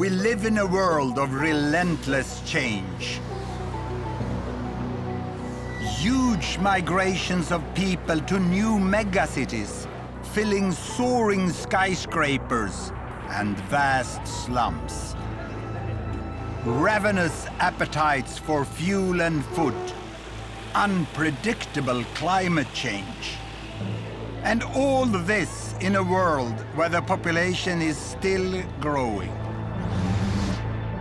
We live in a world of relentless change. Huge migrations of people to new megacities, filling soaring skyscrapers and vast slums. Ravenous appetites for fuel and food, unpredictable climate change. And all this in a world where the population is still growing.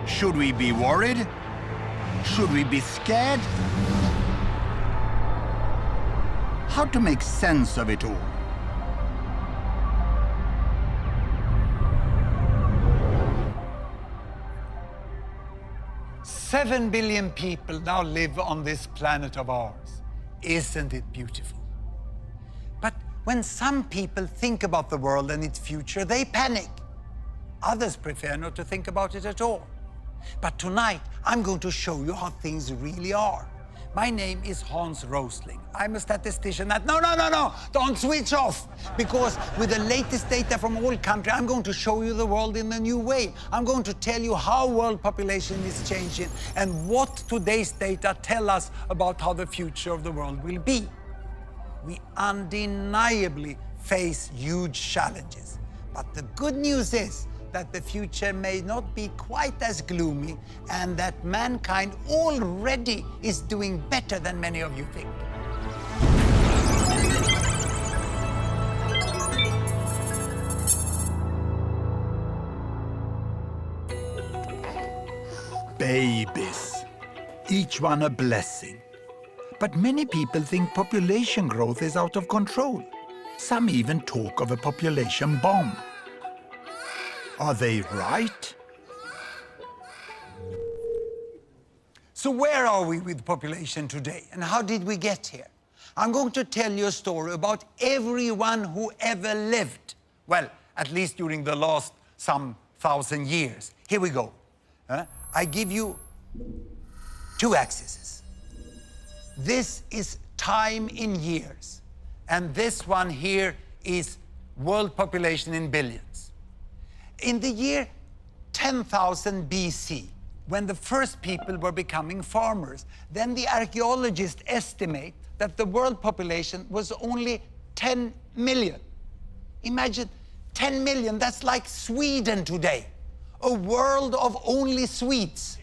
Should we be worried? Should we be scared? How to make sense of it all? "7 billion people now live on this planet of ours. Isn't it beautiful?" But when some people think about the world and its future, they panic. Others prefer not to think about it at all. But tonight, I'm going to show you how things really are. My name is Rosling. I'm a statistician at... No, don't switch off. Because with the latest data from all countries, I'm going to show you the world in a new way. I'm going to tell you how world population is changing and what today's data tell us about how the future of the world will be. We undeniably face huge challenges. But the good news is that the future may not be quite as gloomy and that mankind already is doing better than many of you think. Babies, each one a blessing. But many people think population growth is out of control. Some even talk of a population bomb. Are they right? So where are we with population today, and how did we get here? I'm going to tell you a story about everyone who ever lived. Well, at least during the last some 1,000 years. Here we go. I give you 2 axes. This is time in years, and this one here is world population in billions. In the year 10,000 BC, when the first people were becoming farmers, then the archaeologists estimate that the world population was only 10 million. Imagine 10 million, that's like Sweden today. A world of only Swedes.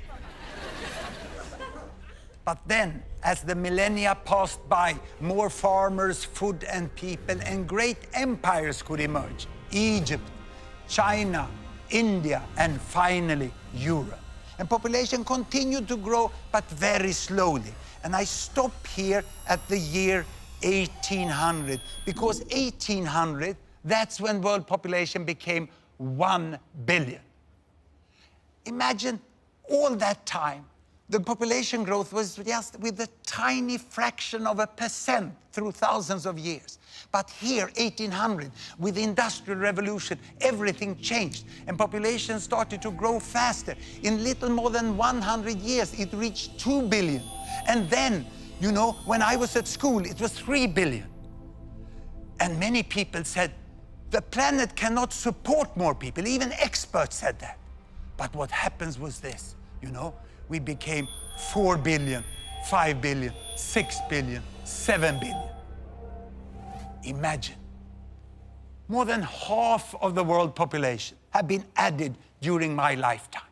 But then, as the millennia passed by, more farmers, food and people, and great empires could emerge. Egypt, China, India, and finally Europe. And population continued to grow, but very slowly. And I stop here at the year 1800, because 1800, that's when world population became 1 billion. Imagine all that time, the population growth was just with a tiny fraction of a percent through thousands of years. But here, 1800, with the Industrial Revolution, everything changed, and population started to grow faster. In little more than 100 years, it reached 2 billion. And then, you know, when I was at school, it was 3 billion. And many people said, the planet cannot support more people. Even experts said that. But what happens was this, you know, we became 4 billion, 5 billion, 6 billion, 7 billion. Imagine, more than half of the world population have been added during my lifetime,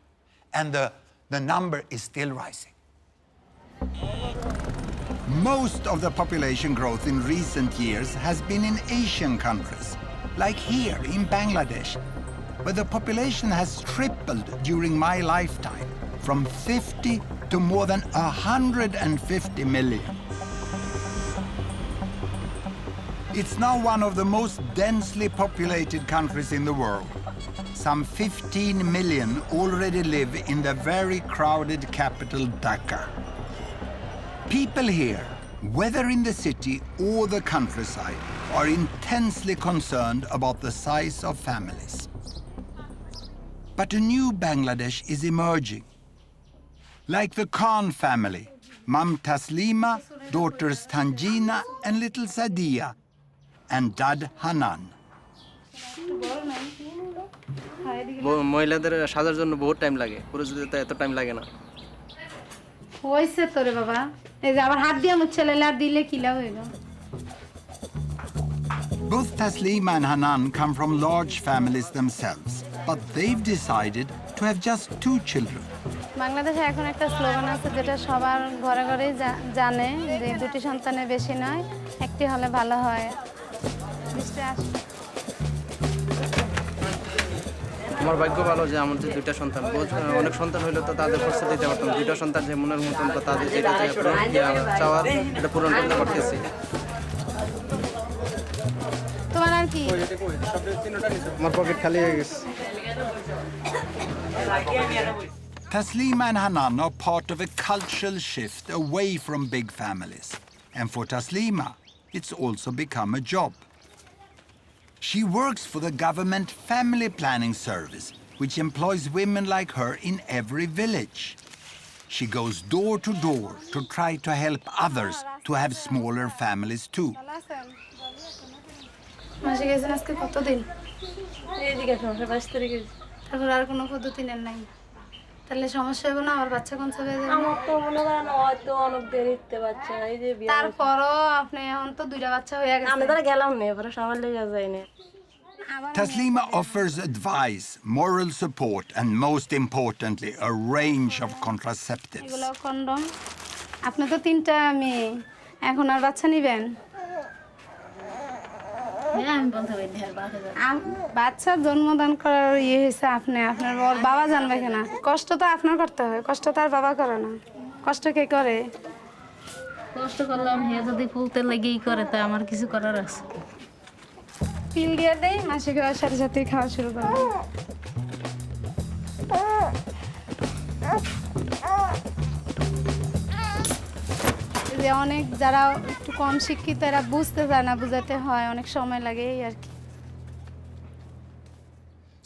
and the number is still rising. Most of the population growth in recent years has been in Asian countries, like here in Bangladesh, where the population has tripled during my lifetime, from 50 to more than 150 million. It's now one of the most densely populated countries in the world. Some 15 million already live in the very crowded capital, Dhaka. People here, whether in the city or the countryside, are intensely concerned about the size of families. But a new Bangladesh is emerging. Like the Khan family, Mum Taslima, daughters Tanjina and little Sadia, and Dad Hanan. মহিলাদের সাজার জন্য বহুত time লাগে, পুরুষদের তো এত time লাগে না। হয়েছে তোরে বাবা, এই যে আবার হাত দিয়ে মুচ্ছে লেলে আর দিলে কিলা হইল। Both Taslima and Hanan come from large families themselves, but they've decided to have just 2 children. বাংলাদেশে এখন একটা স্লোগান আছে যেটা সবার ঘরে ঘরেই জানে যে 2টি সন্তানের বেশি নয়, একটি হলে ভালো হয়। আমার ভাগ্য ভালো যে আমার যে 2টা সন্তান, অনেক সন্তান হইলে তো তাদের খরচ দিতে পারতাম। 2টা সন্তান যে মনের মতন তো তাদের যেটা চাওয়ার এটা পূরণ করতে পারতেছি। তোমার আর কি? আমার পকেট খালি হয়ে গেছে। Taslima and Hanan are part of a cultural shift away from big families. And for Taslima, it's also become a job. She works for the government family planning service, which employs women like her in every village. She goes door to door to try to help others to have smaller families too. মাসে গেছেন আজকে কতদিন? তারপর আর কোনো পদ্ধতি নেন নাই? তাহলে সমস্যা হবে না? আমার বাচ্চা কোন সময় যাবে? আমার তো মনে করেন হয়তো অনেক দেরিতে বাচ্চা, এই যে তারপরও আপনি এখন তো 2টা বাচ্চা হয়ে গেছে। আমি ধরে গেলাম না, এবারে সবার লেগে যায় না। Taslima offers advice, moral support, and most importantly, a range of contraceptives. এগুলো কন্ডম। আপনি তো 3টা মেয়ে, এখন আর বাচ্চা নিবেন? বাচ্চা জন্মদান করার হয়েছে আপনি, আপনার বাবা জানবে কেনা? কষ্ট তো আপনার করতে হয়, কষ্ট তো আর বাবা করে না। কষ্ট কে করে? কষ্ট করলাম, হে যদি ফুলতে লেগেই করে তা আমার কিছু করার আছে? পিল দিয়ে দেই, মাসিক হওয়ার সাথে সাথে খাওয়া শুরু করবে। যে অনেক যারা একটু কম শিক্ষিত এরা বুঝতে চায় না, বুঝাতে হয়, অনেক সময় লাগে এই আর কি।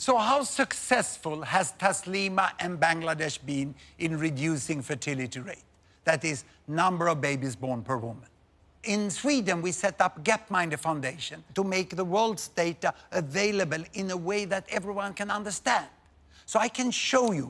So how successful has Taslima and Bangladesh been in reducing fertility rate? That is, number of babies born per woman. In Sweden, we set up Gapminder Foundation to make the world's data available in a way that everyone can understand. So I can show you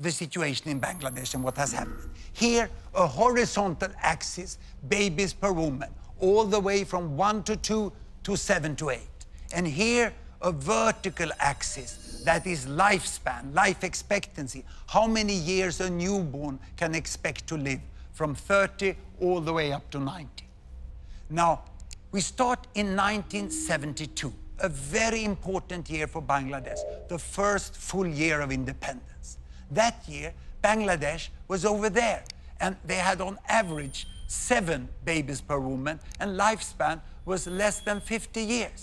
the situation in Bangladesh and what has happened. Here, a horizontal axis, babies per woman, all the way from 1 to 2 to 7 to 8. And here, a vertical axis, that is lifespan, life expectancy, how many years a newborn can expect to live, from 30 all the way up to 90. Now, we start in 1972, a very important year for Bangladesh, the first full year of independence. That year, Bangladesh was over there, and they had on average 7 babies per woman, and lifespan was less than 50 years.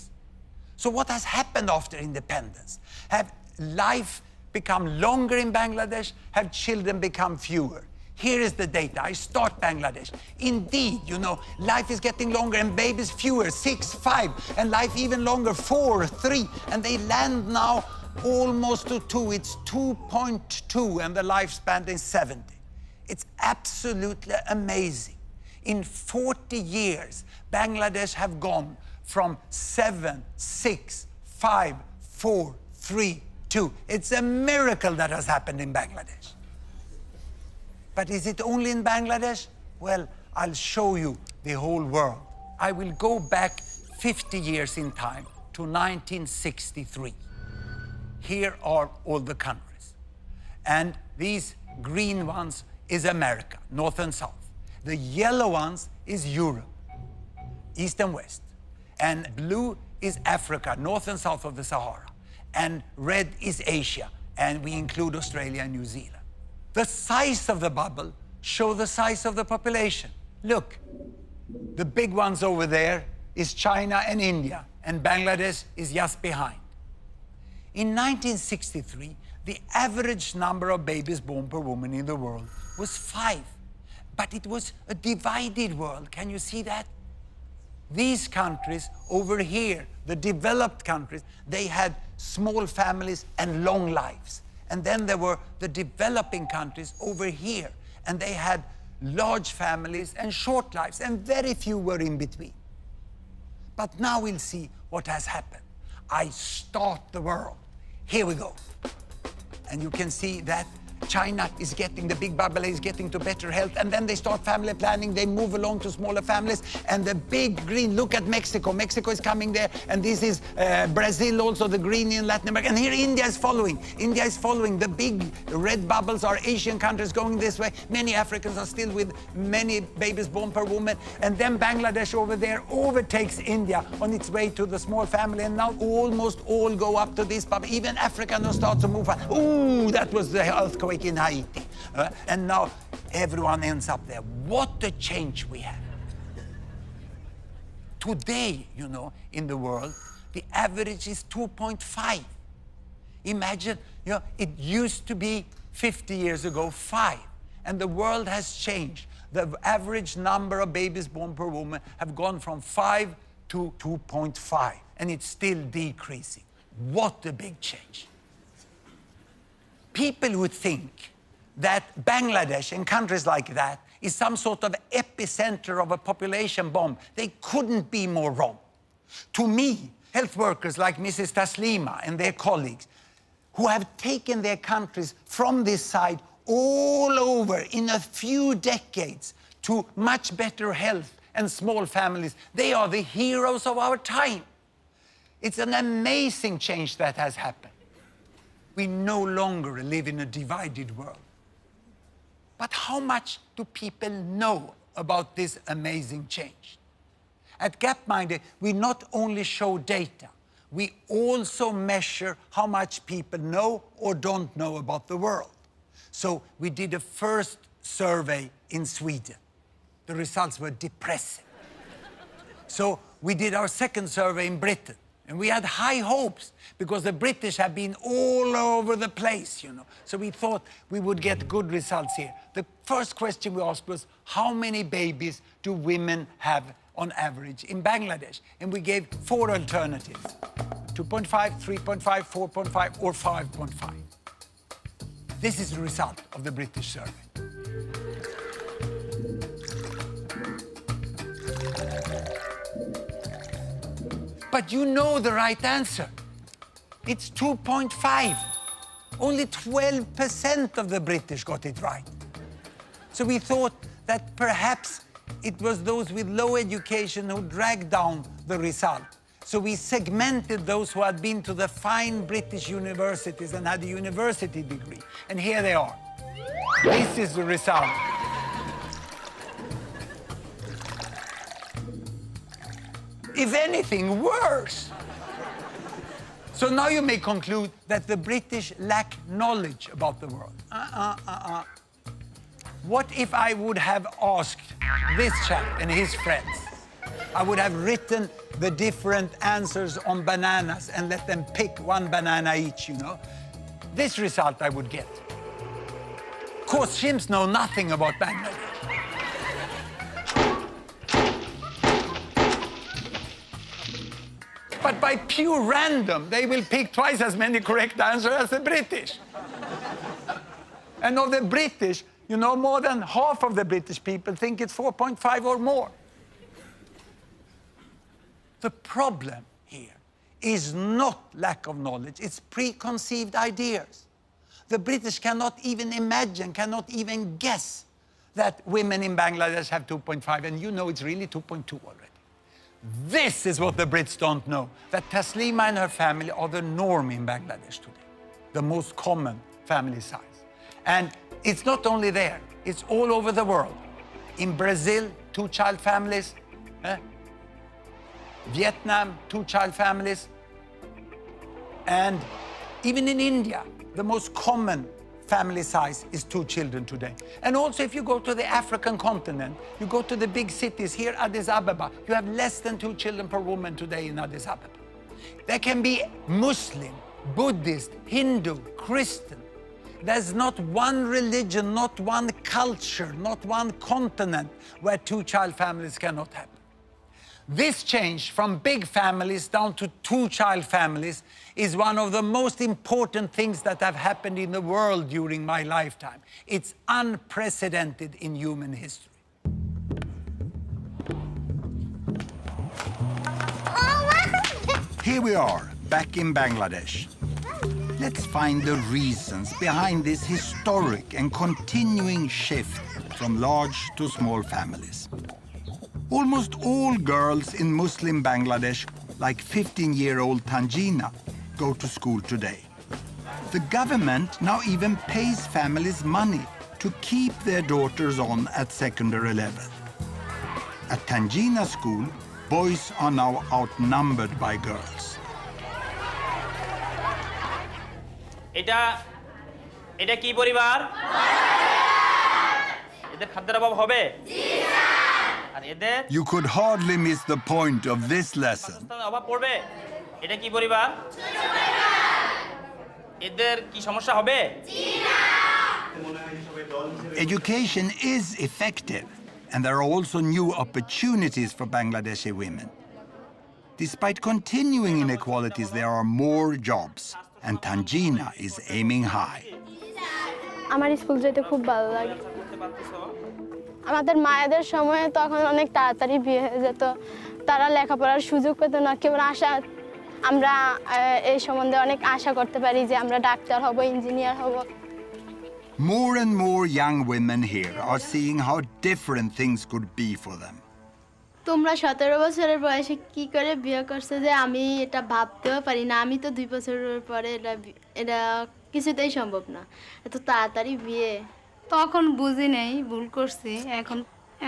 So what has happened after independence? Have life become longer in Bangladesh? Have children become fewer? Here is the data. I start Bangladesh. Indeed, you know, life is getting longer and babies fewer, 6, 5, and life even longer, 4, 3, and they land now almost to 2. It's 2.2, and the lifespan is 70. It's absolutely amazing. In 40 years, Bangladesh have gone from 7, 6, 5, 4, 3, 2. It's a miracle that has happened in Bangladesh. But is it only in Bangladesh? Well, I'll show you the whole world. I will go back 50 years in time to 1963. Here are all the countries. And these green ones is America, North and South. The yellow ones is Europe, East and West. And blue is Africa, North and South of the Sahara. And red is Asia, and we include Australia and New Zealand. The size of the bubble show the size of the population. Look, the big ones over there is China and India, and Bangladesh is just behind. In 1963, the average number of babies born per woman in the world was 5. But it was a divided world. Can you see that? These countries over here, the developed countries, they had small families and long lives. And then there were the developing countries over here, and they had large families and short lives, and very few were in between. But now we'll see what has happened. I start the world Here we go. And you can see that China is getting, the big bubble is getting to better health, and then they start family planning, they move along to smaller families, and the big green, look at Mexico. Mexico is coming there, and this is Brazil also, the green in Latin America, and here India is following. India is following. The big red bubbles are Asian countries going this way. Many Africans are still with many babies born per woman, and then Bangladesh over there overtakes India on its way to the small family, and now almost all go up to this bubble. Even Africa now starts to move. Ooh, that was the earthquake in Haiti. And now everyone ends up there. What a change we have. Today, you know, in the world, the average is 2.5. Imagine, you know, it used to be 50 years ago, 5. And the world has changed. The average number of babies born per woman have gone from 5 to 2.5. And it's still decreasing. What a big change. People would think that Bangladesh and countries like that is some sort of epicenter of a population bomb. They couldn't be more wrong. To me, health workers like Mrs. Taslima and their colleagues, who have taken their countries from this side all over in a few decades to much better health and small families, they are the heroes of our time. It's an amazing change that has happened. We no longer live in a divided world. But how much do people know about this amazing change? At Gapminder, we not only show data, we also measure how much people know or don't know about the world. So we did a first survey in Sweden. The results were depressing. So we did our second survey in Britain. And we had high hopes because the British have been all over the place, you know. So we thought we would get good results here. The first question we asked was, how many babies do women have on average in Bangladesh? And we gave 4 alternatives: 2.5, 3.5, 4.5, or 5.5. This is the result of the British survey. But you know the right answer. It's 2.5. Only 12% of the British got it right. So we thought that perhaps it was those with low education who dragged down the result. So we segmented those who had been to the fine British universities and had a university degree. And here they are. This is the result. If anything, worse. So now you may conclude that the British lack knowledge about the world. What if I would have asked this chap and his friends? I would have written the different answers on bananas and let them pick 1 banana each, you know. This result I would get. Of course, chimps know nothing about Bangladesh. But by pure random, they will pick twice as many correct answers as the British. And of the British, you know, more than half of the British people think it's 4.5 or more. The problem here is not lack of knowledge, it's preconceived ideas. The British cannot even imagine, cannot even guess that women in Bangladesh have 2.5, and you know it's really 2.2 already. This is what the Brits don't know, that Taslima and her family are the norm in Bangladesh today, the most common family size. And it's not only there, it's all over the world. In Brazil, 2-child families. Vietnam, 2-child families. And even in India, the most common family size is 2 children today. And also if you go to the African continent, you go to the big cities here, Addis Ababa, you have less than 2 children per woman today in Addis Ababa. There can be Muslim, Buddhist, Hindu, Christian. There's not one religion, not one culture, not one continent where 2-child families cannot happen. This change from big families down to 2-child families is one of the most important things that have happened in the world during my lifetime. It's unprecedented in human history. Here we are, back in Bangladesh. Let's find the reasons behind this historic and continuing shift from large to small families. Almost all girls in Muslim Bangladesh, like 15-year-old Tanjina, go to school today. The government now even pays families money to keep their daughters on at secondary level. At Tanjina school, boys are now outnumbered by girls. এটা কি পরিবার? এদের খাদ্যের অভাব হবে? আর এদের You could hardly miss the point of this lesson. অভাব পড়বে? এটা কি পরিবার? এদের কি সমস্যা হবে? Education is effective, and there are also new opportunities for Bangladeshi women. Despite continuing inequalities, there are more jobs, and Tanjina is aiming high. আমার স্কুল যেতে খুব ভালো লাগে। আমাদের মায়েদের সময়ে তখন অনেক তাড়াতাড়ি বিয়ে হয়ে যেত, তারা লেখাপড়ার সুযোগ পেত না। কেবল আমরা এই সম্বন্ধে অনেক আশা করতে পারি যে আমরা ডাক্তার হব, ইঞ্জিনিয়ার হব। More and more young women here are seeing how different things could be for them. তোমরা 17 বছরের বয়সে কি করে বিয়ে করছো যে আমি এটা ভাবতেও পারি না। আমি তো 2 বছরের পরে এটা কিছুতেই সম্ভব না, এত তাড়াতাড়ি বিয়ে। তখন বুঝি নেই, ভুল করছি।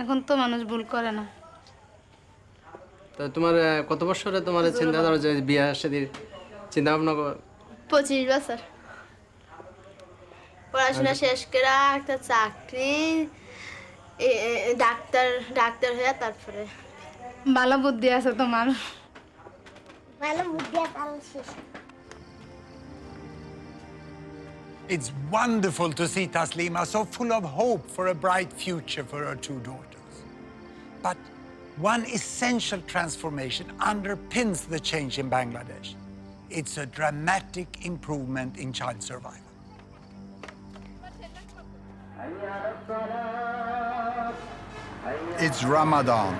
এখন তো মানুষ ভুল করে না। তো তোমার কত বছরে তোমার চিন্তা ধরো যে বিয়ে শাদীর চিন্তা ভাবনা? 25 বছর। পড়াশোনা শেষ করে একটা চাকরি, ডাক্তার হয়ে তারপরে। ভালো বুদ্ধি আছে তোমার। It's wonderful to see Taslima so full of hope for a bright future for her 2 daughters. But one essential transformation underpins the change in Bangladesh. It's a dramatic improvement in child survival. It's Ramadan,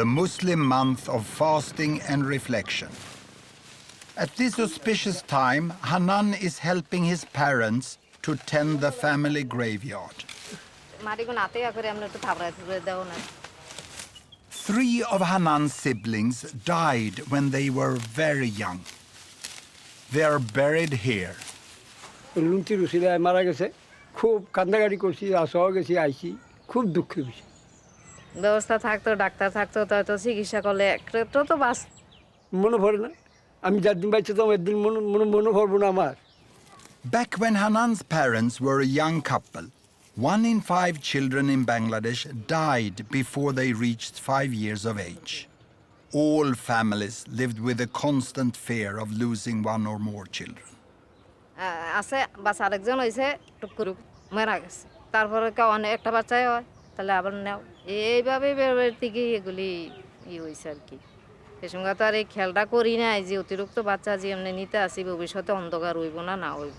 the Muslim month of fasting and reflection. At this auspicious time, Hanan is helping his parents to tend the family graveyard. 3 of Hanan's siblings died when they were very young. They are buried here. মারা গেছে, খুব কান্দাকাটি করছি, আসা গেছি, আইছি, খুব দুঃখের বিষয়। ব্যবস্থা থাকতো, ডাক্তার থাকতো, তো চিকিৎসা করলে একটু তো বাস। মনে পড়ে না, আমি যার দিন পাইছি তো একদিন মনে পড়বো না আমার। Back when Hanan's parents were a young couple, 1 in 5 children in Bangladesh died before they reached 5 years of age. All families lived with a constant fear of losing 1 or more children. আছে বাচ্চা আরেকজন হয়েছে, টুকুর মারা গেছে, তারপরে অনেক একটা বাচ্চাই হয়, তাহলে আবার নেও। এইভাবে বেরোবার থেকে এগুলি হয়েছে আর কি। সে সঙ্গে তো আর এই খেয়ালটা করি নাই যে অতিরিক্ত বাচ্চা যে এমনি নিতে আসি, ভবিষ্যতে অন্ধকার হইব না হইব।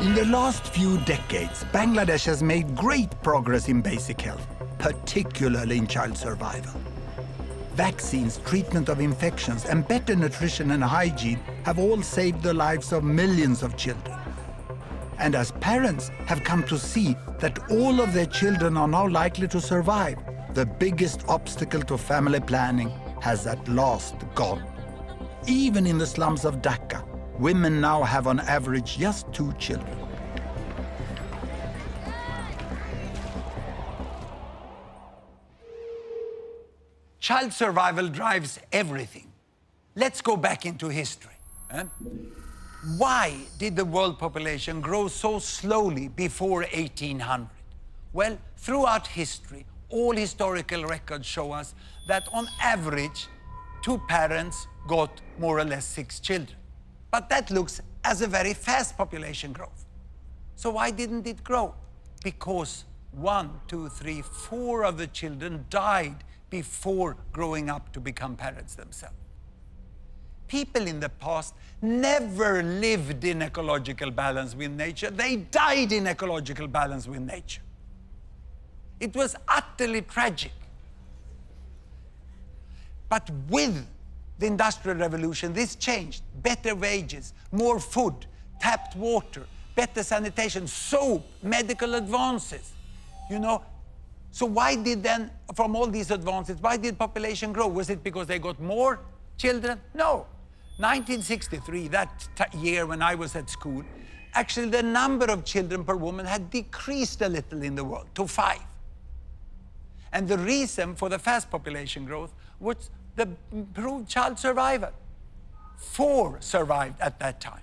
In the last few decades, Bangladesh has made great progress in basic health, particularly in child survival. Vaccines, treatment of infections, and better nutrition and hygiene have all saved the lives of millions of children. And as parents have come to see that all of their children are now likely to survive, the biggest obstacle to family planning has at last gone. Even in the slums of Dhaka, women now have on average just 2 children. Child survival drives everything. Let's go back into history. Why did the world population grow so slowly before 1800? Well, throughout history, all historical records show us that on average, 2 parents got more or less 6 children. But that looks as a very fast population growth. So why didn't it grow? Because 1, 2, 3, 4 of the children died before growing up to become parents themselves. People in the past never lived in ecological balance with nature. They died in ecological balance with nature. It was utterly tragic. But with the Industrial Revolution, this changed. Better wages, more food, tapped water, better sanitation, soap, medical advances, you know. So why did then, from all these advances, why did population grow? Was it because they got more children? No. 1963, that year when I was at school, actually the number of children per woman had decreased a little in the world to 5. And the reason for the fast population growth was the improved child survival. 4 survived at that time.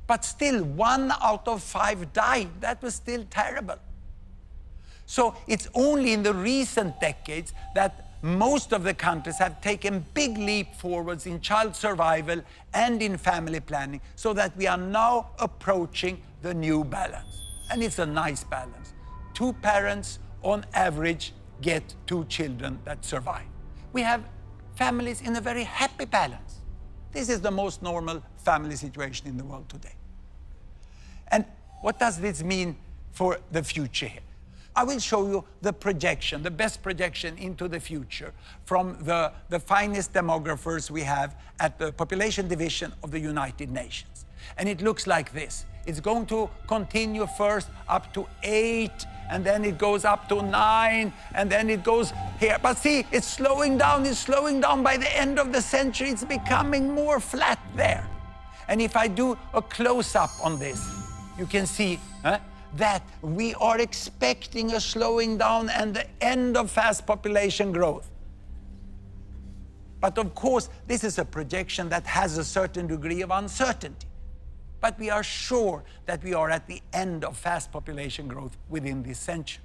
But still, 1 out of 5 died. That was still terrible. So it's only in the recent decades that most of the countries have taken big leap forwards in child survival and in family planning, so that we are now approaching the new balance. And it's a nice balance. 2 parents on average get 2 children that survive. We have families in a very happy balance. This is the most normal family situation in the world today. And what does this mean for the future here? I will show you the projection, the best projection into the future from the finest demographers we have at the Population Division of the United Nations. And it looks like this. It's going to continue first up to 8, and then it goes up to 9, and then it goes here. But see, it's slowing down, it's slowing down. By the end of the century, it's becoming more flat there. And if I do a close-up on this, you can see that we are expecting a slowing down and the end of fast population growth. But of course, this is a projection that has a certain degree of uncertainty. But we are sure that we are at the end of fast population growth within this century.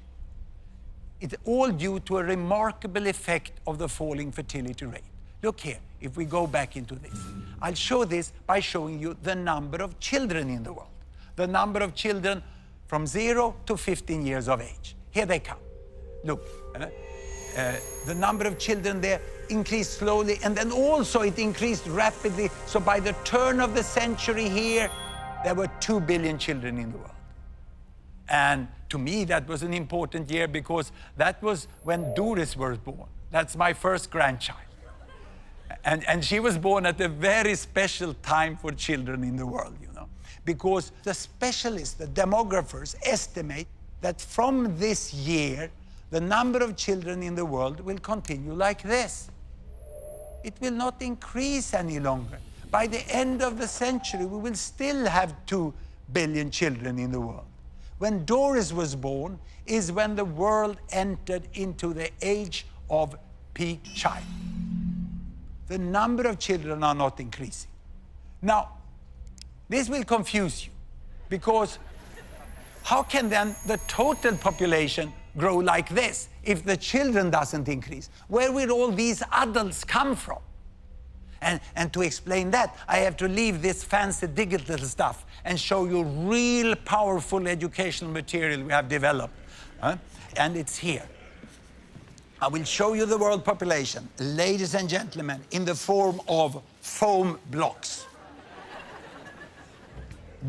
It's all due to a remarkable effect of the falling fertility rate. Look here, if we go back into this. I'll show this by showing you the number of children in the world. The number of children from 0 to 15 years of age. Here they come. Look, the number of children there increased slowly, and then also it increased rapidly. So by the turn of the century here, there were 2 billion children in the world. And to me, that was an important year because that was when Doris was born. That's my first grandchild. And she was born at a very special time for children in the world, you know, because the specialists, the demographers, estimate that from this year, the number of children in the world will continue like this. It will not increase any longer. By the end of the century, we will still have 2 billion children in the world. When Doris was born is when the world entered into the age of peak child. The number of children are not increasing. Now, this will confuse you, because how can then the total population grow like this if the children doesn't increase? Where will all these adults come from? And to explain that, I have to leave this fancy digital stuff and show you real powerful educational material we have developed. And it's here. I will show you the world population, ladies and gentlemen, in the form of foam blocks.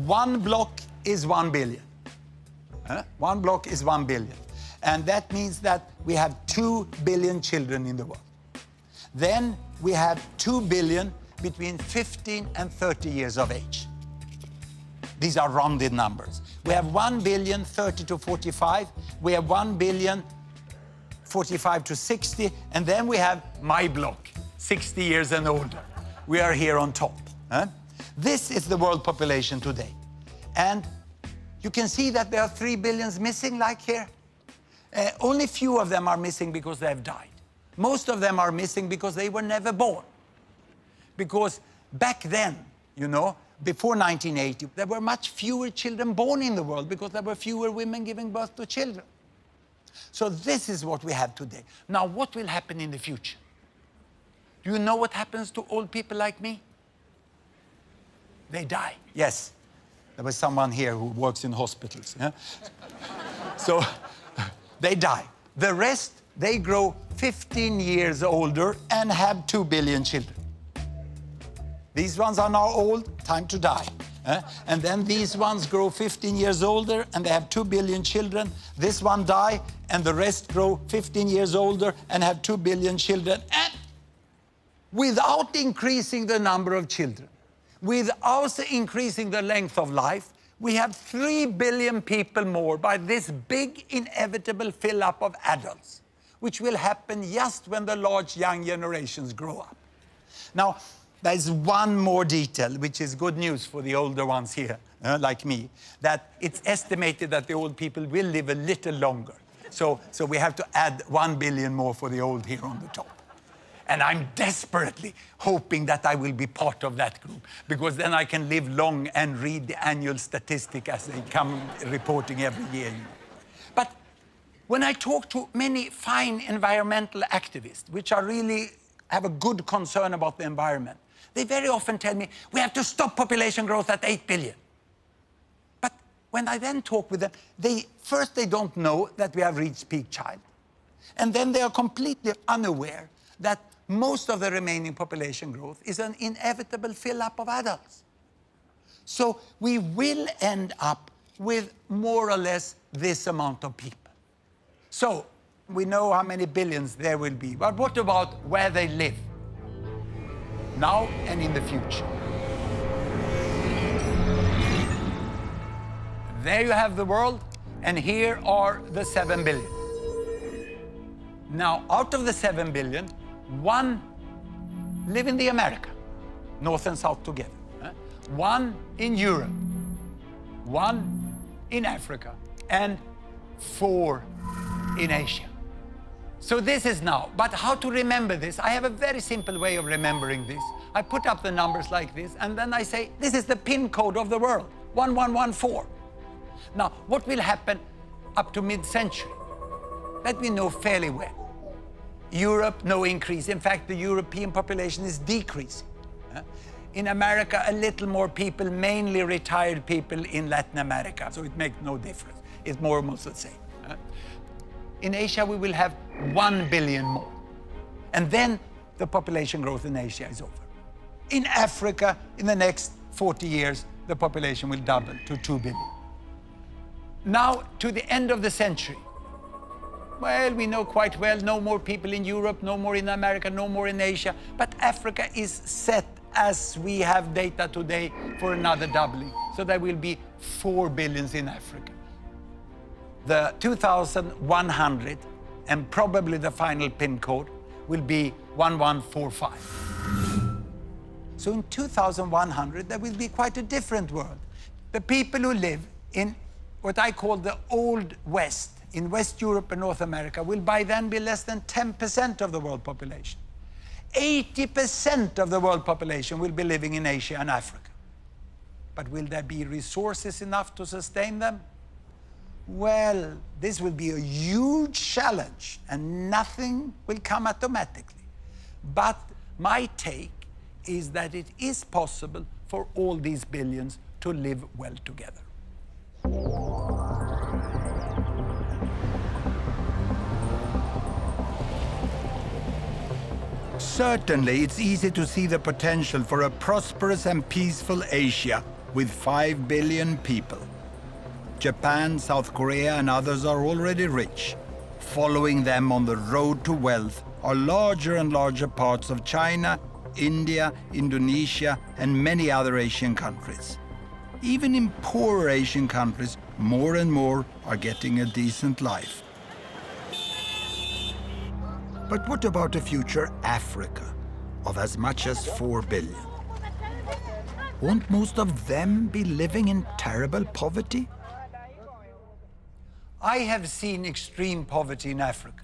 1 block is 1 billion. 1 block is 1 billion. And that means that we have 2 billion children in the world. Then we have 2 billion between 15 and 30 years of age. These are rounded numbers. We have 1 billion 30 to 45. We have 1 billion 45 to 60. And then we have my block, 60 years and older. We are here on top. This is the world population today. And you can see that there are 3 billions missing, like here. Only few of them are missing because they have died. Most of them are missing because they were never born. Because back then, you know, before 1980, there were much fewer children born in the world because there were fewer women giving birth to children. So this is what we have today. Now, what will happen in the future? Do you know what happens to old people like me? They die. Yes. There was someone here who works in hospitals. Yeah? So they die. The rest, they grow 15 years older and have 2 billion children. These ones are now old, time to die. And then these ones grow 15 years older and they have 2 billion children. This one die and the rest grow 15 years older and have 2 billion children. And without increasing the number of children, without increasing the length of life, we have 3 billion people more by this big inevitable fill-up of adults, which will happen just when the large young generations grow up. Now, there's one more detail, which is good news for the older ones here, like me, that it's estimated that the old people will live a little longer. So we have to add 1 billion more for the old here on the top. And I'm desperately hoping that I will be part of that group, because then I can live long and read the annual statistic as they come reporting every year. But when I talk to many fine environmental activists, which are really have a good concern about the environment, they very often tell me, we have to stop population growth at 8 billion. But when I then talk with them, they don't know that we have reached peak child. And then they are completely unaware that most of the remaining population growth is an inevitable fill-up of adults. So we will end up with more or less this amount of people. So we know how many billions there will be, but what about where they live? Now and in the future. There you have the world, and here are the 7 billion. Now, out of the 7 billion, 1 live in the America, North and South together. 1 in Europe, 1 in Africa, and 4 in Asia. So this is now, but how to remember this? I have a very simple way of remembering this. I put up the numbers like this, and then I say, this is the PIN code of the world, 1114. Now, what will happen up to mid-century? That we know fairly well. Europe, no increase. In fact, the European population is decreasing. In America, a little more people, mainly retired people in Latin America, so it makes no difference. It's more or less the same. In Asia, we will have 1 billion more. And then the population growth in Asia is over. In Africa, in the next 40 years, the population will double to 2 billion. Now, to the end of the century, well, we know quite well, no more people in Europe, no more in America, no more in Asia, but Africa is set, as we have data today, for another doubling. So there will be 4 billions in Africa. The 2100, and probably the final PIN code, will be 1145. So in 2100, there will be quite a different world. The people who live in what I call the Old West, in West Europe and North America, will by then be less than 10% of the world population. 80% of the world population will be living in Asia and Africa. But will there be resources enough to sustain them? Well, this will be a huge challenge, and nothing will come automatically. But my take is that it is possible for all these billions to live well together. Certainly, it's easy to see the potential for a prosperous and peaceful Asia with 5 billion people. Japan, South Korea, and others are already rich. Following them on the road to wealth are larger and larger parts of China, India, Indonesia, and many other Asian countries. Even in poorer Asian countries, more and more are getting a decent life. But what about a future Africa of as much as 4 billion? Won't most of them be living in terrible poverty? I have seen extreme poverty in Africa.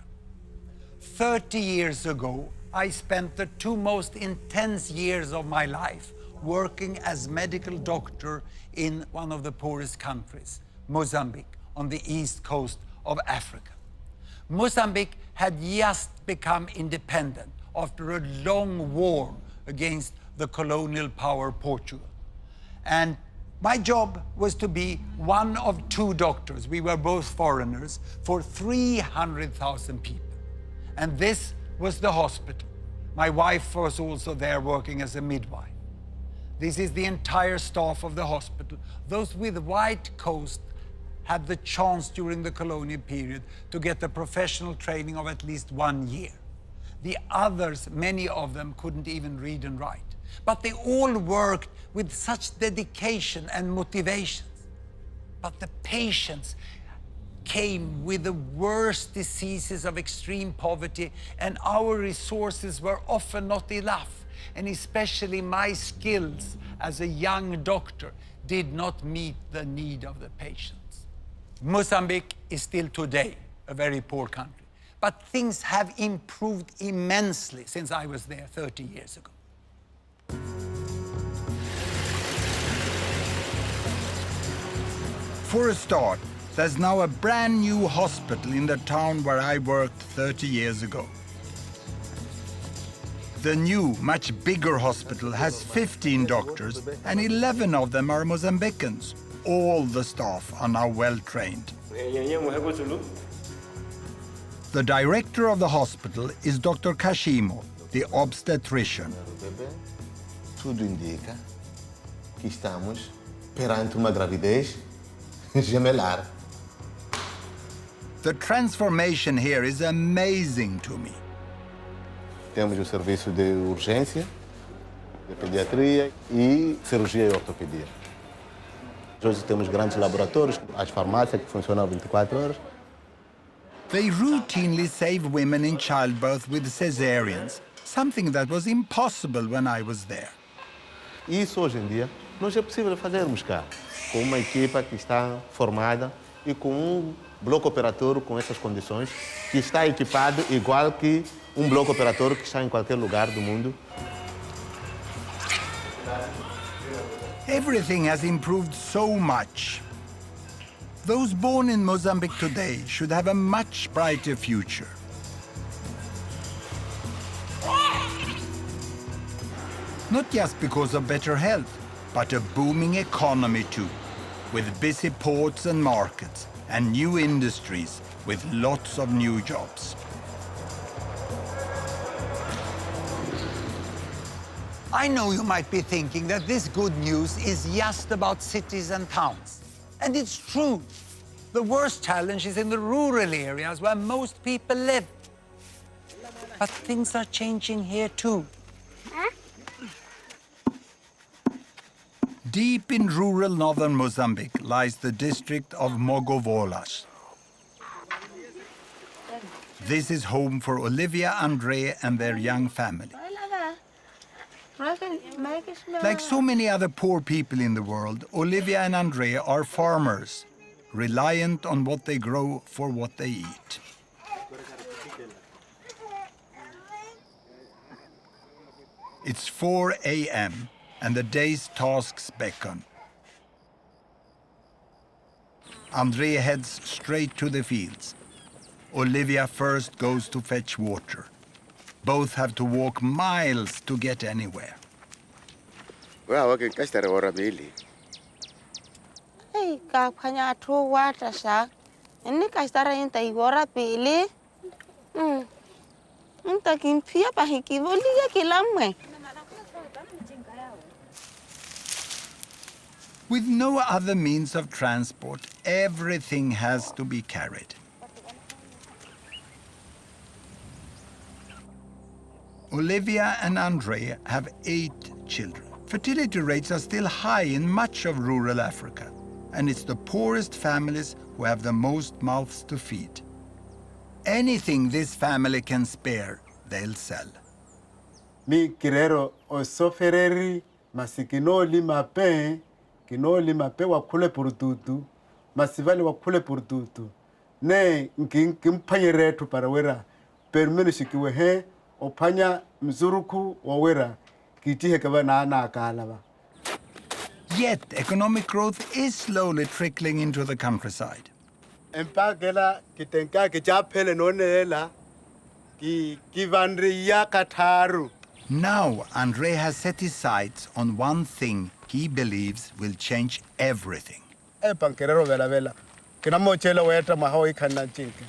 30 years ago, I spent the 2 most intense years of my life working as medical doctor in one of the poorest countries, Mozambique, on the east coast of Africa. Mozambique had just become independent after a long war against the colonial power Portugal. And my job was to be one of 2 doctors, we were both foreigners, for 300,000 people. And this was the hospital. My wife was also there working as a midwife. This is the entire staff of the hospital. Those with white coats had the chance during the colonial period to get a professional training of at least 1 year. The others, many of them, couldn't even read and write. But they all worked with such dedication and motivation. But the patients came with the worst diseases of extreme poverty, and our resources were often not enough. And especially my skills as a young doctor did not meet the need of the patients. Mozambique is still today a very poor country, but things have improved immensely since I was there 30 years ago. For a start, there's now a brand new hospital in the town where I worked 30 years ago. The new, much bigger hospital has 15 doctors, and 11 of them are Mozambicans. All the staff are now well trained. The director of the hospital is Dr. Kashimo, the obstetrician. Tudo indica que estamos perante uma gravidez gemelar. The transformation here is amazing to me. Temos o serviço de urgência, de pediatria e cirurgia e ortopedia. Hoje temos grandes laboratórios, as farmácias que funcionam 24 horas. They routinely save women in childbirth with cesareans, something that was impossible when I was there. Isso hoje em dia não é possível fazermos cá, com uma equipa que está formada e com um bloco operatório com essas condições, que está equipado igual que um bloco operatório que está em qualquer lugar do mundo. Everything has improved so much. Those born in Mozambique today should have a much brighter future. Not just because of better health, but a booming economy too, with busy ports and markets, and new industries with lots of new jobs. I know you might be thinking that this good news is just about cities and towns. And it's true. The worst challenge is in the rural areas where most people live. But things are changing here too. Deep in rural northern Mozambique lies the district of Mogovolas. This is home for Olivia, Andre, and their young family. Like so many other poor people in the world, Olivia and Andre are farmers, reliant on what they grow for what they eat. It's 4 a.m. and the day's tasks beckon. Andre heads straight to the fields. Olivia first goes to fetch water. Both have to walk miles to get anywhere. Well, okay, kastar ora bili. Hey, kapanya to water sak. Ini kastar inta igora bili. Inta kimpia pahiki boliga kilamwe. With no other means of transport, everything has to be carried. Olivia and Andre have 8 children. Fertility rates are still high in much of rural Africa, and it's the poorest families who have the most mouths to feed. Anything this family can spare, they'll sell. Mi kirero o sofereri masikinoli mape kinoli mape wakule purututu masivali wakule purututu ne nkimpanyere tu parawera permene shikiwe he opanya mzuruku wawera kitihe kaba na akalaba. Yet economic growth is slowly trickling into the countryside. Empagela kitenka kichapele nonela ki kivandriya kataru. Now Andre has set his sights on one thing he believes will change everything. Pankerero vela vela kina mochela weta mahoi kana chinke.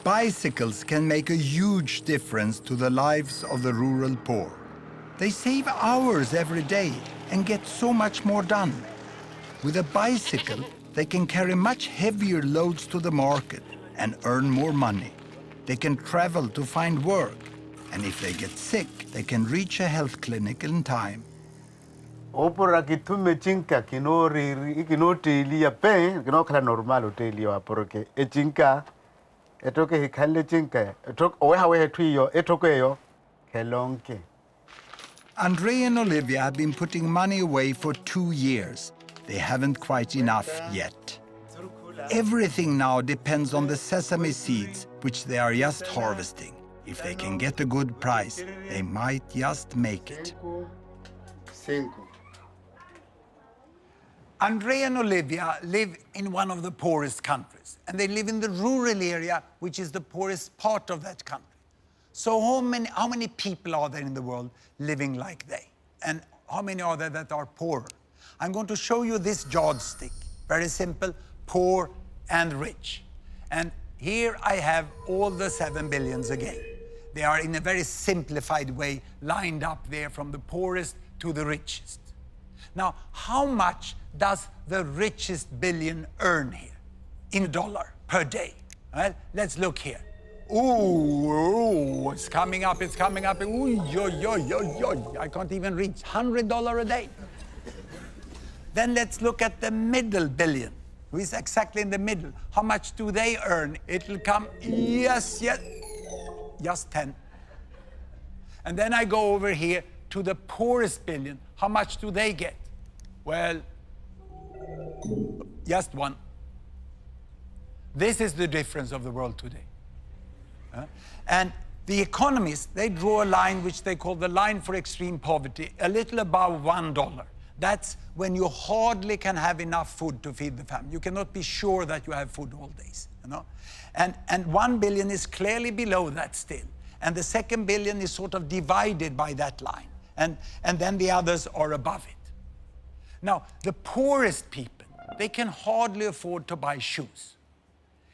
Bicycles can make a huge difference to the lives of the rural poor. They save hours every day and get so much more done. With a bicycle, they can carry much heavier loads to the market and earn more money. They can travel to find work. And if they get sick, they can reach a health clinic in time. Opora kitume chinka kino riri kino tili ya pe kino kala normal tili ya poroke e chinka etoke hikale chinka etok owe tuyo etoke yo kelonke. Andre and Olivia have been putting money away for 2 years. They haven't quite enough yet. Everything now depends on the sesame seeds, which they are just harvesting. If they can get a good price, they might just make it. Andre and Olivia live in one of the poorest countries, and they live in the rural area, which is the poorest part of that country. So how many people are there in the world living like they? And how many are there that are poorer? I'm going to show you this yardstick. Very simple, poor and rich. And here I have all the 7 billions again. They are in a very simplified way lined up there from the poorest to the richest. Now, how much does the richest billion earn here in dollar per day? Well, let's look here. Ooh, it's coming up, it's coming up. Ooh, I can't even reach $100 a day. Then let's look at the middle billion, who is exactly in the middle. How much do they earn? It'll come, yes, just 10. And then I go over here to the poorest billion. How much do they get? Well, just 1. This is the difference of the world today. And the economists, they draw a line which they call the line for extreme poverty, a little above $1. That's when you hardly can have enough food to feed the family. You cannot be sure that you have food all days, you know? And 1 billion is clearly below that still. And the second billion is sort of divided by that line. And then the others are above it. Now, the poorest people, they can hardly afford to buy shoes.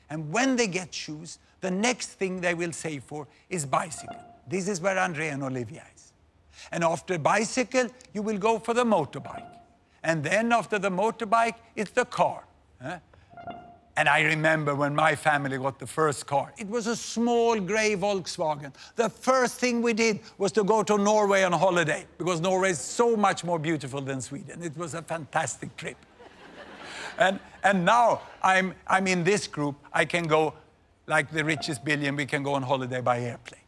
And when they get shoes, the next thing they will save for is bicycle. This is where Andre and Olivia is. And after bicycle, you will go for the motorbike. And then after the motorbike, it's the car. And I remember when my family got the first car. It was a small gray Volkswagen. The first thing we did was to go to Norway on holiday, because Norway is so much more beautiful than Sweden. It was a fantastic trip. And now I'm in this group. I can go, like the richest billion, we can go on holiday by airplanes.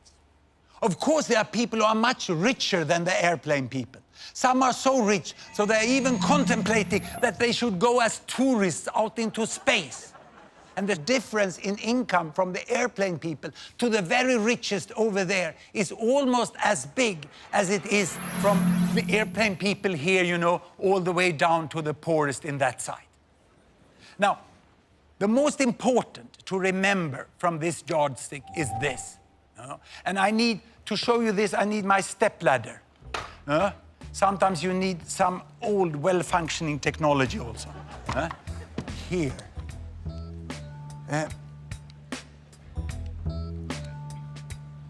Of course, there are people who are much richer than the airplane people. Some are so rich, so they're even contemplating that they should go as tourists out into space. And the difference in income from the airplane people to the very richest over there is almost as big as it is from the airplane people here, you know, all the way down to the poorest in that side. Now, the most important to remember from this yardstick is this. And I need to show you this, I need my stepladder. Sometimes you need some old, well-functioning technology also. Here.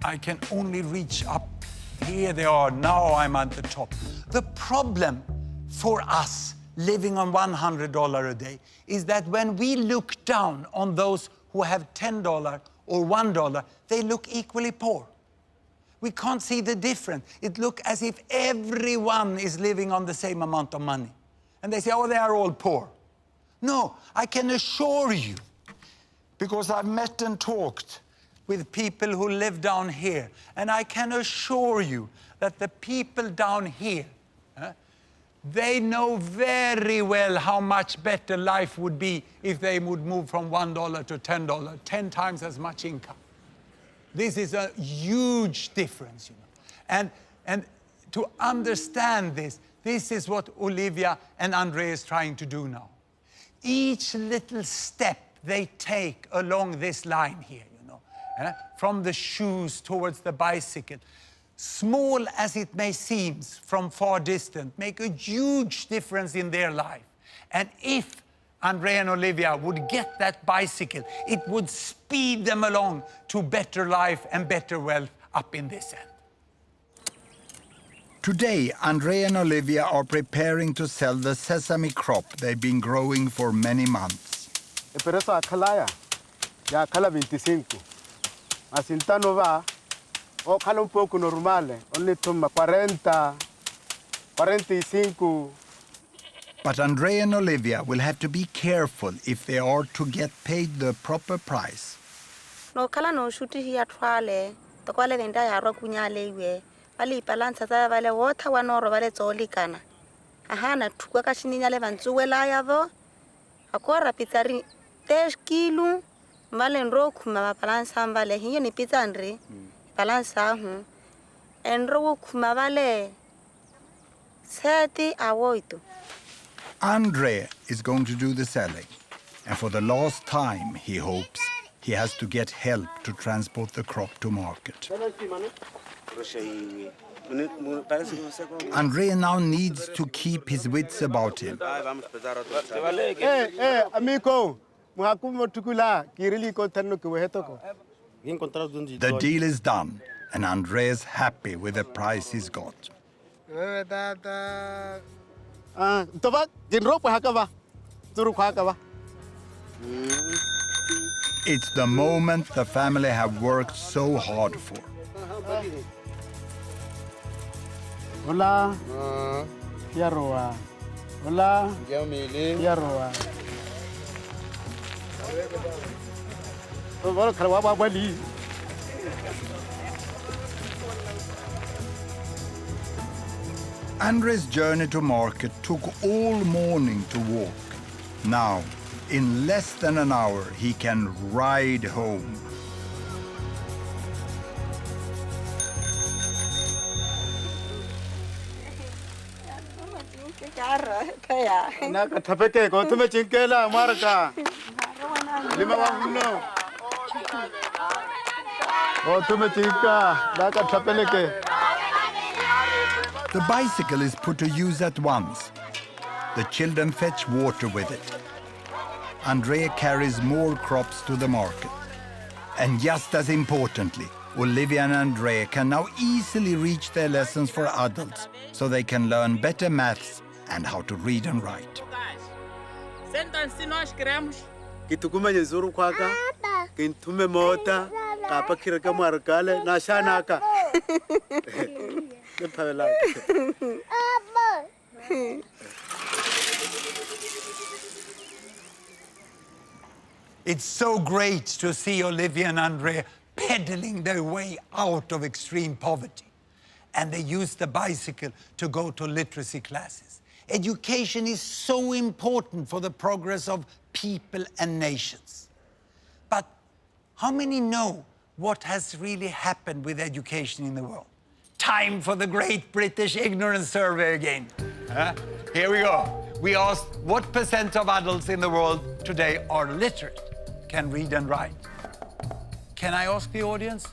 I can only reach up. Here they are. Now I'm at the top. The problem for us living on $100 a day is that when we look down on those who have $10 or $1, they look equally poor. We can't see the difference. It looks as if everyone is living on the same amount of money. And they say, oh, they are all poor. No, I can assure you, because I've met and talked with people who live down here, and I can assure you that the people down here, they know very well how much better life would be if they would move from $1 to $10, 10 times as much income. This is a huge difference, you know. And to understand this, this is what Olivia and Andre is trying to do now. Each little step they take along this line here, you know, from the shoes towards the bicycle, small as it may seem from far distance, make a huge difference in their life. And if Andre and Olivia would get that bicycle, it would speed them along to better life and better wealth up in this end. Today, Andre and Olivia are preparing to sell the sesame crop they've been growing for many months. Pero esa acala ya acala 25. Asintano va, o cala un poco normale, only toma 40, 45. But Andrea and Olivia will have to be careful if they are to get paid the proper price. No kala no shuti hiya twale, to kwale venda ya ro kunyale iwe. Bali balansa za vale water wa no ro vale tsoli kana. Aha na tukwa ka shininyale vantsuwela ya vo. Akora pizzari 10 kilo. Vale nro kuma balansa vale hiyo ni pizza andre. Balansa hu. Enro kuma vale 30 awoito. Andre is going to do the selling. And for the last time, he hopes, he has to get help to transport the crop to market. Andre now needs to keep his wits about him. Hey, amigo, muhakumo tukula, kirili ko tanu ko hetoko. The deal is done, and Andre is happy with the price he's got. Toba, jinro pa hakaba. Turu hakaba. It's the moment the family have worked so hard for. Hola. Yaroa. Hola. Yaroa. Toba kharwa bali. Andre's journey to market took all morning to walk. Now, in less than an hour, he can ride home. Naka tapeke ko tume chinkela marka. Lima wanguno. O tume chinka, naka tapeleke. The bicycle is put to use at once. The children fetch water with it. Andrea carries more crops to the market. And just as importantly, Olivia and Andrea can now easily reach their lessons for adults, so they can learn better maths and how to read and write. Kitukuma nyezuru kwaka, kintume mota, kapa kiraka markale, na shanaka. It's so great to see Olivia and Andrea pedaling their way out of extreme poverty. And they use the bicycle to go to literacy classes. Education is so important for the progress of people and nations. But how many know what has really happened with education in the world? Time for the great British ignorance survey again. Here we go. We asked what percent of adults in the world today are literate, can read and write. Can I ask the audience?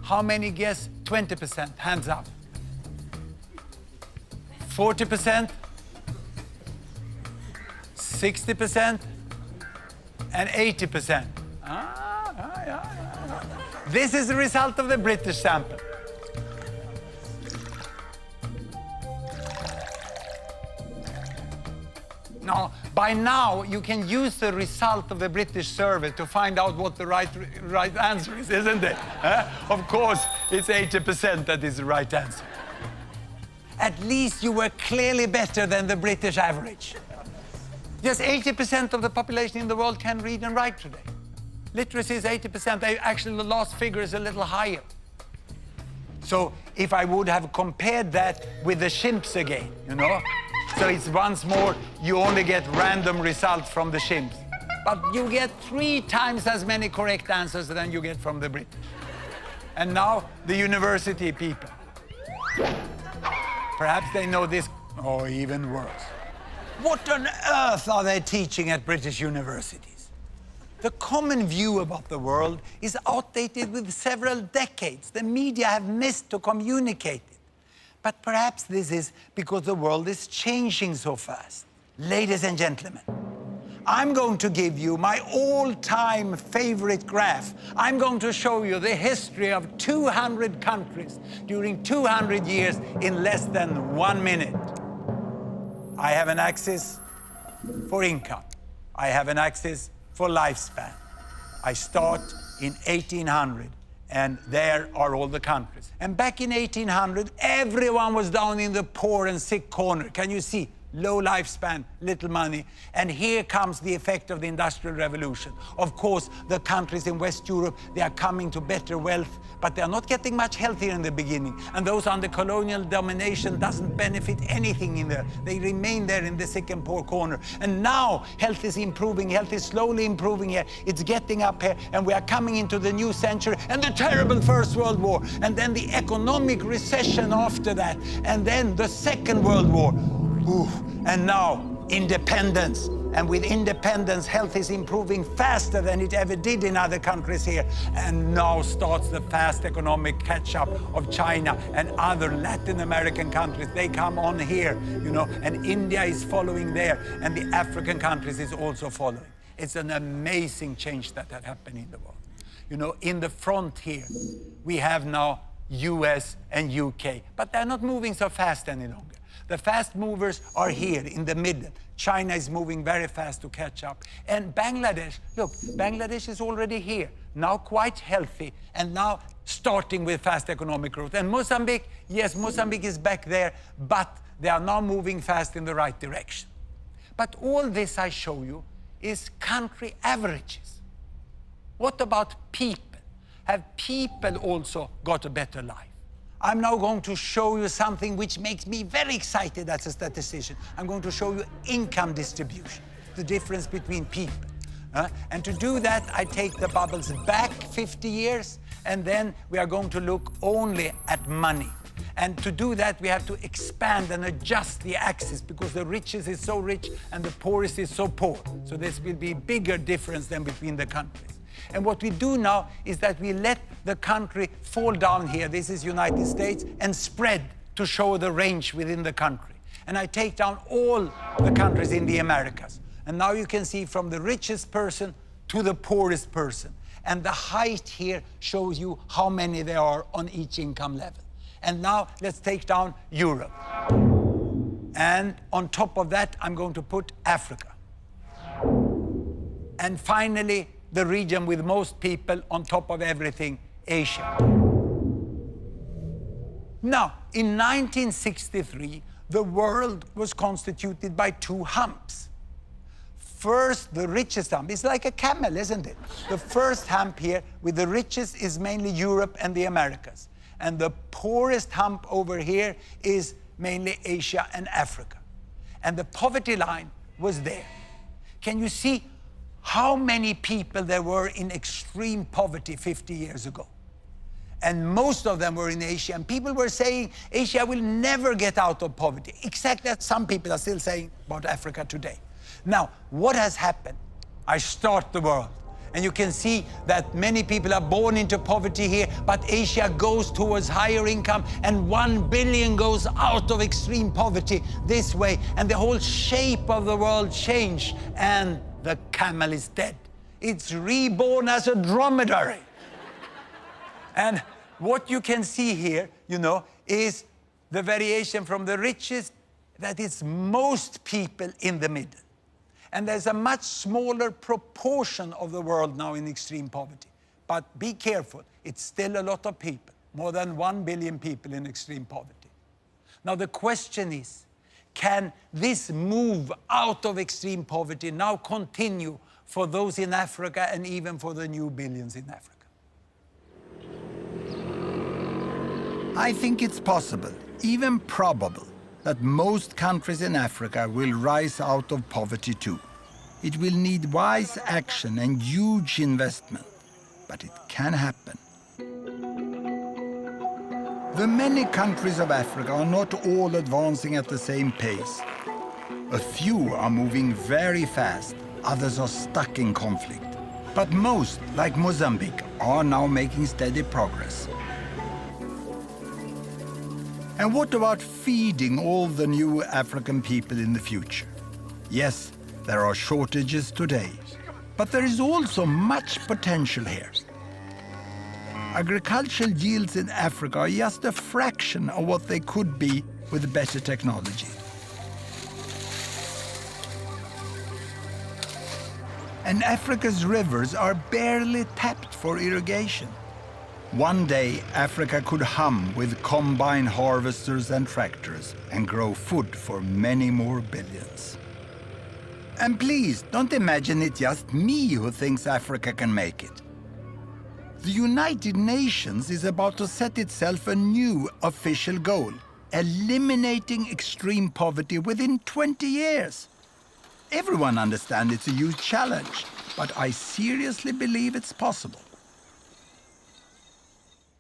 How many guess 20%? Hands up. 40%? 60%? And 80%? This is the result of the British sample. Now, by now, you can use the result of the British survey to find out what the right answer is, isn't it? Of course, it's 80% that is the right answer. At least you were clearly better than the British average. Just 80% of the population in the world can read and write today. Literacy is 80%. Actually, the last figure is a little higher. So if I would have compared that with the chimps again, you know? So it's once more, you only get random results from the chimps. But you get 3 times as many correct answers than you get from the British. And now, the university people. Perhaps they know this, or even worse. What on earth are they teaching at British universities? The common view about the world is outdated with several decades. The media have missed to communicate it. But perhaps this is because the world is changing so fast. Ladies and gentlemen, I'm going to give you my all-time favorite graph. I'm going to show you the history of 200 countries during 200 years in less than 1 minute. I have an axis for income. I have an axis for lifespan. I start in 1800 and there are all the countries. And back in 1800, everyone was down in the poor and sick corner. Can you see? Low lifespan, little money. And here comes the effect of the Industrial Revolution. Of course, the countries in West Europe, they are coming to better wealth, but they are not getting much healthier in the beginning. And those under colonial domination doesn't benefit anything in there. They remain there in the sick and poor corner. And now health is improving, health is slowly improving here. It's getting up here, and we are coming into the new century and the terrible First World War, and then the economic recession after that, and then the Second World War. Ooh. And now, independence. And with independence, health is improving faster than it ever did in other countries here. And now starts the fast economic catch-up of China and other Latin American countries. They come on here, you know, and India is following there, and the African countries is also following. It's an amazing change that had happened in the world. You know, in the front here, we have now US and UK, but they're not moving so fast any longer. The fast movers are here in the middle. China is moving very fast to catch up. And Bangladesh, look, Bangladesh is already here, now quite healthy, and now starting with fast economic growth. And Mozambique, yes, Mozambique is back there, but they are now moving fast in the right direction. But all this I show you is country averages. What about people? Have people also got a better life? I'm now going to show you something which makes me very excited as a statistician. I'm going to show you income distribution, the difference between people. And to do that, I take the bubbles back 50 years, and then we are going to look only at money. And to do that, we have to expand and adjust the axis, because the richest is so rich and the poorest is so poor. So this will be a bigger difference than between the countries. And what we do now is that we let the country fall down here, this is United States, and spread to show the range within the country. And I take down all the countries in the Americas. And now you can see from the richest person to the poorest person. And the height here shows you how many there are on each income level. And now let's take down Europe. And on top of that, I'm going to put Africa. And finally, the region with most people, on top of everything, Asia. Now, in 1963, the world was constituted by two humps. First, the richest hump. It's like a camel, isn't it? The first hump here with the richest is mainly Europe and the Americas. And the poorest hump over here is mainly Asia and Africa. And the poverty line was there. Can you see how many people there were in extreme poverty 50 years ago? And most of them were in Asia. And people were saying Asia will never get out of poverty. Exactly as some people are still saying about Africa today. Now, what has happened? I start the world. And you can see that many people are born into poverty here, but Asia goes towards higher income, and 1 billion goes out of extreme poverty this way. And the whole shape of the world changed, and the camel is dead. It's reborn as a dromedary. And what you can see here, you know, is the variation from the richest, that is most people in the middle. And there's a much smaller proportion of the world now in extreme poverty. But be careful, it's still a lot of people, more than 1 billion people in extreme poverty. Now the question is, can this move out of extreme poverty now continue for those in Africa and even for the new billions in Africa? I think it's possible, even probable, that most countries in Africa will rise out of poverty too. It will need wise action and huge investment, but it can happen. The many countries of Africa are not all advancing at the same pace. A few are moving very fast, others are stuck in conflict. But most, like Mozambique, are now making steady progress. And what about feeding all the new African people in the future? Yes, there are shortages today, but there is also much potential here. Agricultural yields in Africa are just a fraction of what they could be with better technology. And Africa's rivers are barely tapped for irrigation. One day, Africa could hum with combine harvesters and tractors and grow food for many more billions. And please, don't imagine it's just me who thinks Africa can make it. The United Nations is about to set itself a new official goal, eliminating extreme poverty within 20 years. Everyone understands it's a huge challenge, but I seriously believe it's possible.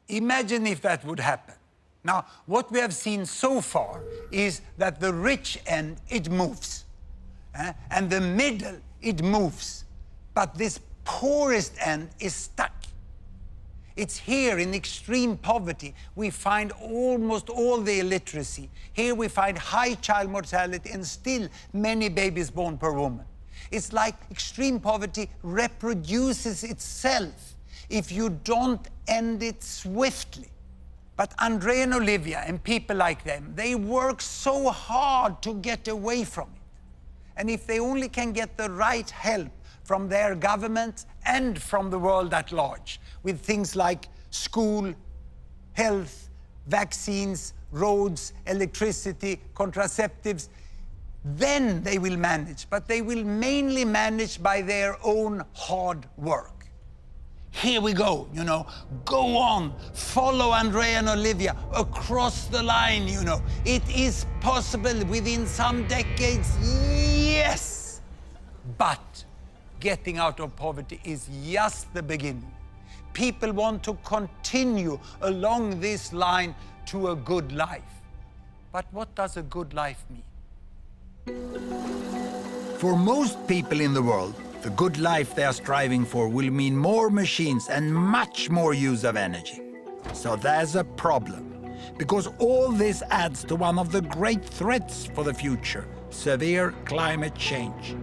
Imagine if that would happen. Now, what we have seen so far is that the rich end, it moves. And the middle, it moves. But this poorest end is stuck. It's here in extreme poverty we find almost all the illiteracy. Here we find high child mortality and still many babies born per woman. It's like extreme poverty reproduces itself if you don't end it swiftly. But Andre and Olivia and people like them, they work so hard to get away from it. And if they only can get the right help from their government and from the world at large, with things like school, health, vaccines, roads, electricity, contraceptives, then they will manage. But they will mainly manage by their own hard work. Here we go, go on, follow Andre and Olivia across the line, It is possible within some decades, yes! But getting out of poverty is just the beginning. People want to continue along this line to a good life. But what does a good life mean? For most people in the world, the good life they are striving for will mean more machines and much more use of energy. So there's a problem, because all this adds to one of the great threats for the future, severe climate change.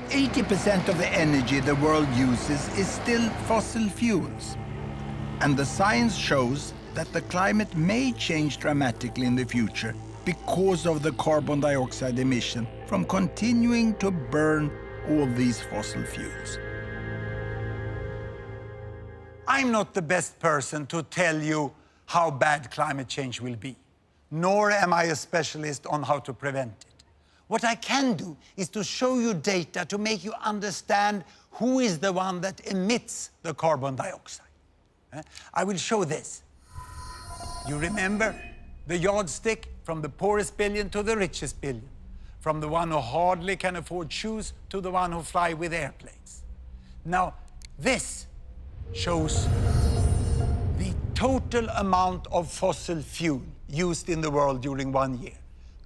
80% of the energy the world uses is still fossil fuels. And the science shows that the climate may change dramatically in the future because of the carbon dioxide emission from continuing to burn all these fossil fuels. I'm not the best person to tell you how bad climate change will be, nor am I a specialist on how to prevent it. What I can do is to show you data to make you understand who is the one that emits the carbon dioxide. I will show this. You remember the yardstick from the poorest billion to the richest billion, from the one who hardly can afford shoes to the one who fly with airplanes. Now, this shows the total amount of fossil fuel used in the world during 1 year.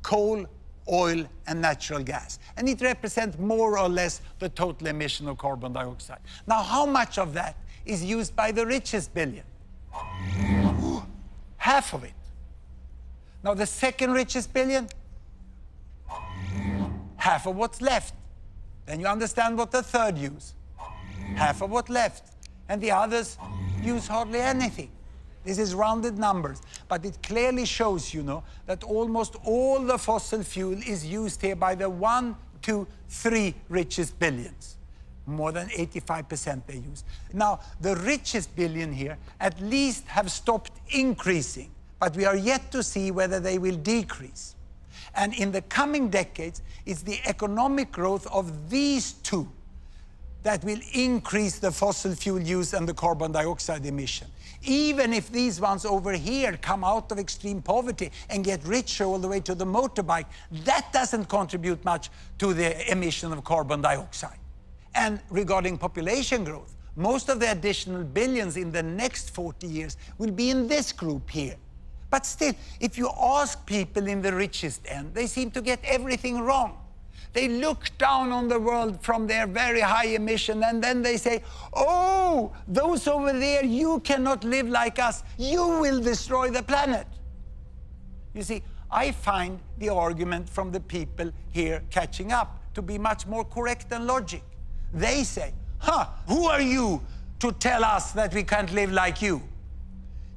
Coal, oil, and natural gas. And it represents more or less the total emission of carbon dioxide. Now, how much of that is used by the richest billion? Half of it. Now, the second richest billion? Half of what's left. Then you understand what the third use. Half of what left. And the others use hardly anything. This is rounded numbers, but it clearly shows, that almost all the fossil fuel is used here by the 1, 2, 3 richest billions. More than 85% they use. Now, the richest billion here at least have stopped increasing, but we are yet to see whether they will decrease. And in the coming decades, it's the economic growth of these two that will increase the fossil fuel use and the carbon dioxide emission. Even if these ones over here come out of extreme poverty and get richer all the way to the motorbike, that doesn't contribute much to the emission of carbon dioxide. And regarding population growth, most of the additional billions in the next 40 years will be in this group here. But still, if you ask people in the richest end, they seem to get everything wrong. They look down on the world from their very high emission, and then they say, oh, those over there, you cannot live like us. You will destroy the planet. You see, I find the argument from the people here catching up to be much more correct and logic. They say, who are you to tell us that we can't live like you?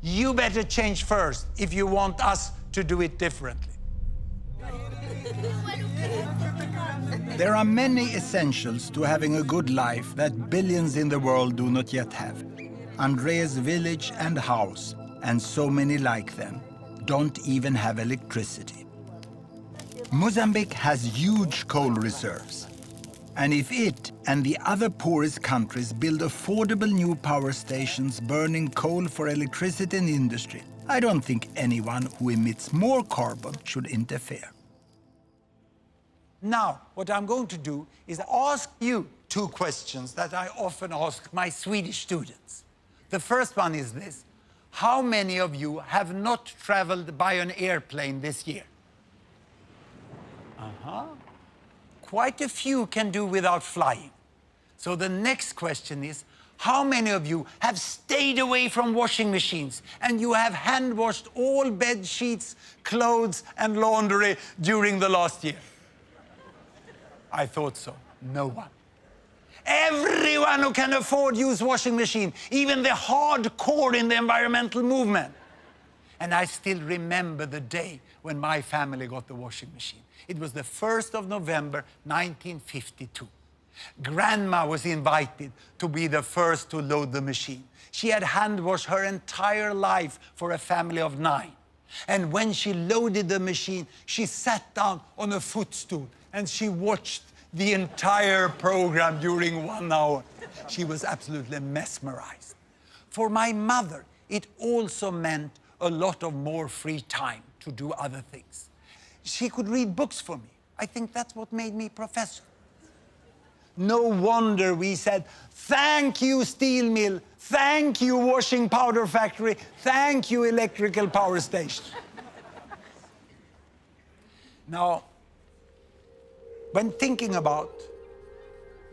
You better change first if you want us to do it differently. There are many essentials to having a good life that billions in the world do not yet have. Andre's village and house, and so many like them, don't even have electricity. Mozambique has huge coal reserves. And if it and the other poorest countries build affordable new power stations burning coal for electricity and industry, I don't think anyone who emits more carbon should interfere. Now, what I'm going to do is ask you 2 questions that I often ask my Swedish students. The first one is this: how many of you have not traveled by an airplane this year? Quite a few can do without flying. So the next question is, how many of you have stayed away from washing machines and you have hand washed all bed sheets, clothes and laundry during the last year? I thought so. No one. Everyone who can afford use washing machine, even the hardcore in the environmental movement. And I still remember the day when my family got the washing machine. It was the 1st of November, 1952. Grandma was invited to be the first to load the machine. She had hand washed her entire life for a family of 9. And when she loaded the machine, she sat down on a footstool and she watched the entire program during 1 hour. She was absolutely mesmerized. For my mother, it also meant a lot of more free time to do other things. She could read books for me. I think that's what made me professor. No wonder we said, thank you, steel mill, thank you, washing powder factory, thank you, electrical power station. Now, when thinking about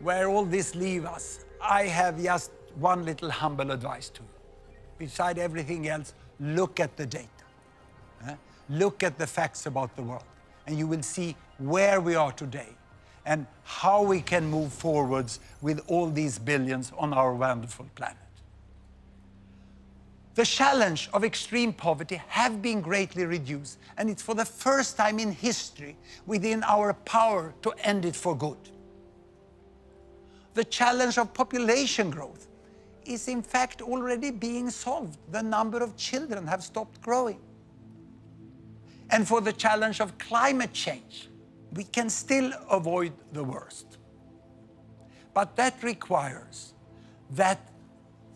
where all this leaves us, I have just one little humble advice to you. Beside everything else, look at the data. Look at the facts about the world, and you will see where we are today and how we can move forwards with all these billions on our wonderful planet. The challenge of extreme poverty have been greatly reduced, and it's for the first time in history within our power to end it for good. The challenge of population growth is in fact already being solved. The number of children have stopped growing. And for the challenge of climate change, we can still avoid the worst. But that requires that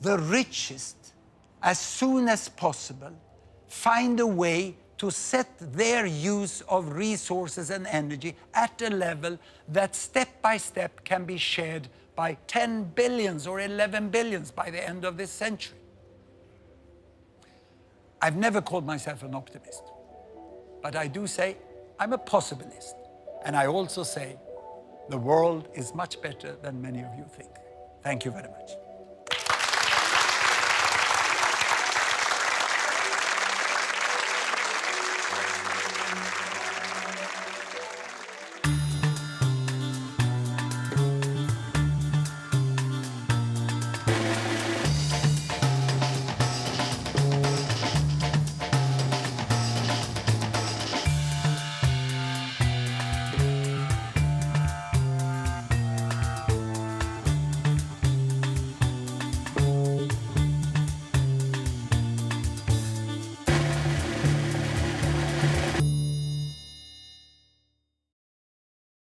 the richest, as soon as possible, find a way to set their use of resources and energy at a level that step by step can be shared by 10 billions or 11 billions by the end of this century. I've never called myself an optimist, but I do say I'm a possibilist. And I also say the world is much better than many of you think. Thank you very much.